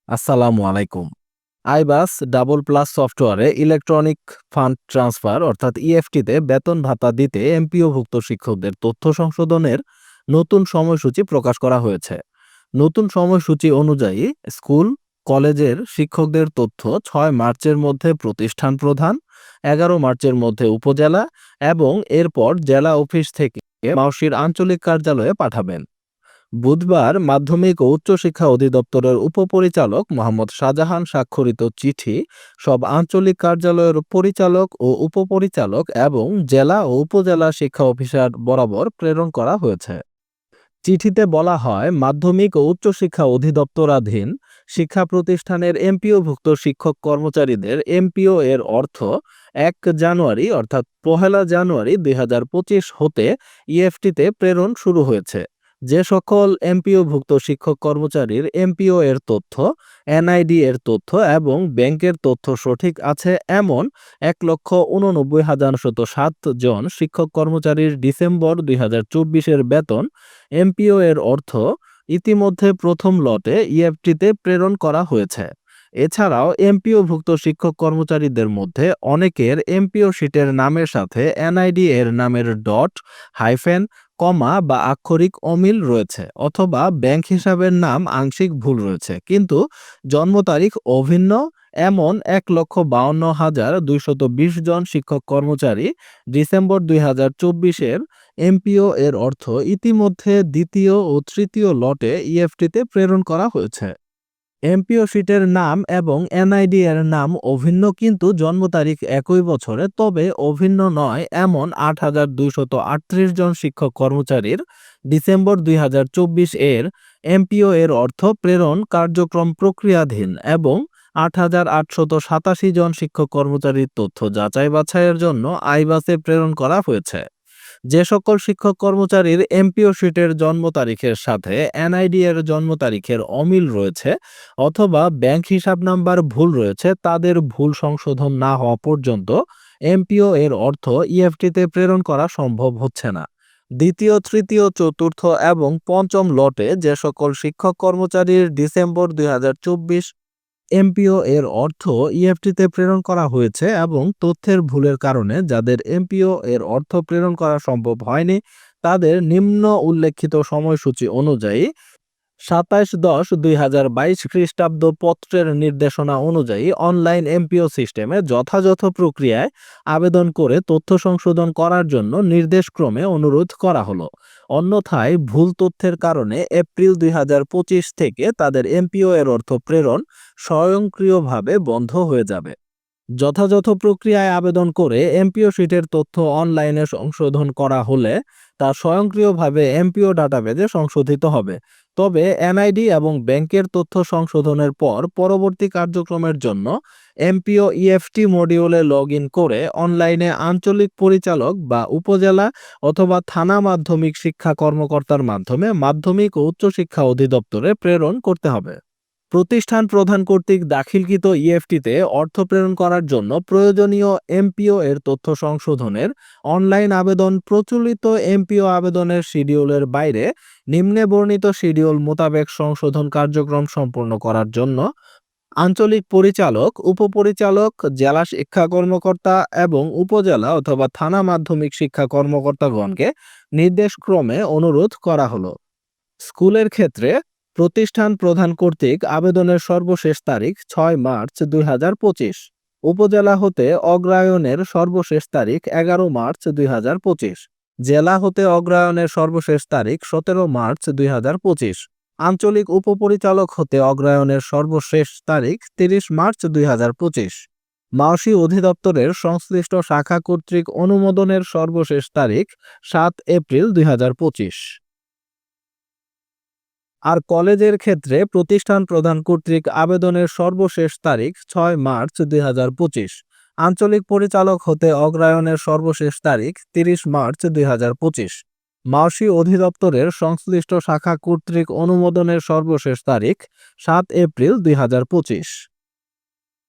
আসসালামু আলাইকুম। আইবাস double plus সফটওয়্যারে ইলেকট্রনিক ফান্ড ট্রান্সফার অর্থাৎ ইএফটিতে বেতন ভাতা দিতে এমপিওভুক্ত শিক্ষকদের তথ্য সংশোধনের নতুন সময়সূচি প্রকাশ করা হয়েছে। নতুন সময়সূচি অনুযায়ী স্কুল কলেজের শিক্ষকদের তথ্য 6 মার্চের মধ্যে প্রতিষ্ঠান প্রধান, 11 মার্চের মধ্যে উপজেলা এবং এরপর জেলা অফিস থেকে মাওসির আঞ্চলিক কার্যালয়ে পাঠাবেন। বুধবার মাধ্যমিক ও উচ্চশিক্ষা অধিদপ্তরের উপপরিচালক মোহাম্মদ শাহজাহান স্বাক্ষরিত চিঠি সব আঞ্চলিক কার্যালয়ের পরিচালক ও উপপরিচালক এবং জেলা ও উপজেলা শিক্ষা অফিসার বরাবর প্রেরণ করা হয়েছে। চিঠিতে বলা হয়, মাধ্যমিক ও উচ্চশিক্ষা অধিদপ্তরাধীন শিক্ষা প্রতিষ্ঠানের এমপিওভুক্ত শিক্ষক কর্মচারীদের এমপিও এর অর্থ 1 জানুয়ারি অর্থাৎ 1 জানুয়ারি 2025 হতে ইএফটিতে প্রেরণ শুরু হয়েছে। যে সকল এমপিওভুক্ত শিক্ষক কর্মচারীর এমপিও এর তথ্য, এনআইডি এর তথ্য এবং ব্যাংকের তথ্য সঠিক আছে এমন 1,89,707 জন শিক্ষক কর্মচারীর ডিসেম্বর 2024-এর বেতন এমপিও এর অর্থ ইতিমধ্যে প্রথম লটে ইএফটিতে প্রেরণ করা হয়েছে। এছাড়াও এমপিওভুক্ত শিক্ষক কর্মচারীদের মধ্যে অনেকের এমপিও শিটের নামের সাথে এনআইডি এর নামের ডট, হাইফেন, কমা বা আক্ষরিক অমিল রয়েছে অথবা ব্যাংক হিসাবের নাম আংশিক ভুল রয়েছে, কিন্তু জন্ম তারিখ অভিন্ন এমন 1,52,220 জন শিক্ষক কর্মচারী ডিসেম্বর 2024-এর এমপিও এর অর্থ ইতিমধ্যে দ্বিতীয় ও তৃতীয় লটে ইএফটিতে প্রেরণ করা হয়েছে। এমপিও শিটের নাম এবং এনআইডি এর নাম অভিন্ন কিন্তু জন্ম তারিখ একই বছরে, তবে অভিন্ন নয় এমন 8,238 জন শিক্ষক কর্মচারীর ডিসেম্বর 2024 এর এমপিও এর অর্থ প্রেরণ কার্যক্রম প্রক্রিয়াধীন এবং 8,887 জন শিক্ষক কর্মচারীর তথ্য যাচাই বাছাইয়ের জন্য আইবাসে প্রেরণ করা হয়েছে। যে সকল শিক্ষক কর্মচারীর এমপিও শিটের জন্ম তারিখের সাথে এনআইডি এর জন্ম তারিখের অমিল রয়েছে অথবা ব্যাংক হিসাব নাম্বার ভুল রয়েছে, তাদের ভুল সংশোধন না হওয়া পর্যন্ত এমপিও এর অর্থ ইএফটিতে প্রেরণ করা সম্ভব হচ্ছে না। দ্বিতীয়, তৃতীয়, চতুর্থ এবং পঞ্চম লটে যে সকল শিক্ষক কর্মচারীর ডিসেম্বর 2024 এমপিও এর অর্থ ইএফটিতে প্রেরণ করা হয়েছে এবং তথ্যের ভুলের কারণে যাদের এমপিও এর অর্থ প্রেরণ করা সম্ভব হয়নি, তাদের নিম্ন উল্লেখিত সময়সূচি অনুযায়ী 27/10/2022 খ্রিস্টাব্দ পত্রের নির্দেশনা অনুযায়ী অনলাইন এমপিও সিস্টেমে যথাযথ প্রক্রিয়ায় আবেদন করে তথ্য সংশোধন করার জন্য নির্দেশক্রমে অনুরোধ করা হলো। অন্যথায় ভুল তথ্যের কারণে এপ্রিল 2025 থেকে তাদের এমপিও এর অর্থ প্রেরণ স্বয়ংক্রিয়ভাবে বন্ধ হয়ে যাবে। যথাযথ প্রক্রিয়ায় আবেদন করে এমপিও শিটের তথ্য অনলাইনে সংশোধন করা হলে তা স্বয়ংক্রিয়ভাবে এমপিও ডাটাবেজে সংশোধিত হবে। তবে এনআইডি এবং ব্যাংকের তথ্য সংশোধনের পর পরবর্তী কার্যক্রমের জন্য এমপিও ইএফটি মডিউলে লগ ইন করে অনলাইনে আঞ্চলিক পরিচালক বা উপজেলা অথবা থানা মাধ্যমিক শিক্ষা কর্মকর্তার মাধ্যমে মাধ্যমিক ও উচ্চশিক্ষা অধিদপ্তরে প্রেরণ করতে হবে। প্রতিষ্ঠান প্রধান কর্তৃক দাখিলকৃত ইএফটিতে অর্থ প্রেরণ করার জন্য প্রয়োজনীয় এমপিও এর তথ্য সংশোধনের অনলাইন আবেদন প্রচলিত এমপিও আবেদনের শিডিউলের বাইরে নিম্নে বর্ণিত শিডিউল মোতাবেক সংশোধন কার্যক্রম সম্পন্ন করার জন্য আঞ্চলিক পরিচালক, উপপরিচালক, জেলা শিক্ষা কর্মকর্তা এবং উপজেলা অথবা থানা মাধ্যমিক শিক্ষা কর্মকর্তাগণকে নির্দেশক্রমে অনুরোধ করা হলো। স্কুলের ক্ষেত্রে প্রতিষ্ঠান প্রধান কর্তৃক আবেদনের সর্বশেষ তারিখ 6 মার্চ 2025। উপজেলা হতে অগ্রায়নের সর্বশেষ তারিখ 11 মার্চ 2025। জেলা হতে অগ্রায়নের সর্বশেষ তারিখ 17 মার্চ 2025। আঞ্চলিক উপপরিচালক হতে অগ্রায়নের সর্বশেষ তারিখ 30 মার্চ 2025। মাওসী অধিদপ্তরের সংশ্লিষ্ট শাখা কর্তৃক অনুমোদনের সর্বশেষ তারিখ 7 এপ্রিল 2025। আর কলেজের ক্ষেত্রে প্রতিষ্ঠান প্রধান কর্তৃক আবেদনের সর্বশেষ তারিখ 6 মার্চ 2025। আঞ্চলিক পরিচালক হতে অগ্রায়নের সর্বশেষ তারিখ 30 মার্চ 2025। মাওসী অধিদপ্তরের সংশ্লিষ্ট শাখা কর্তৃক অনুমোদনের সর্বশেষ তারিখ 7 এপ্রিল 2025।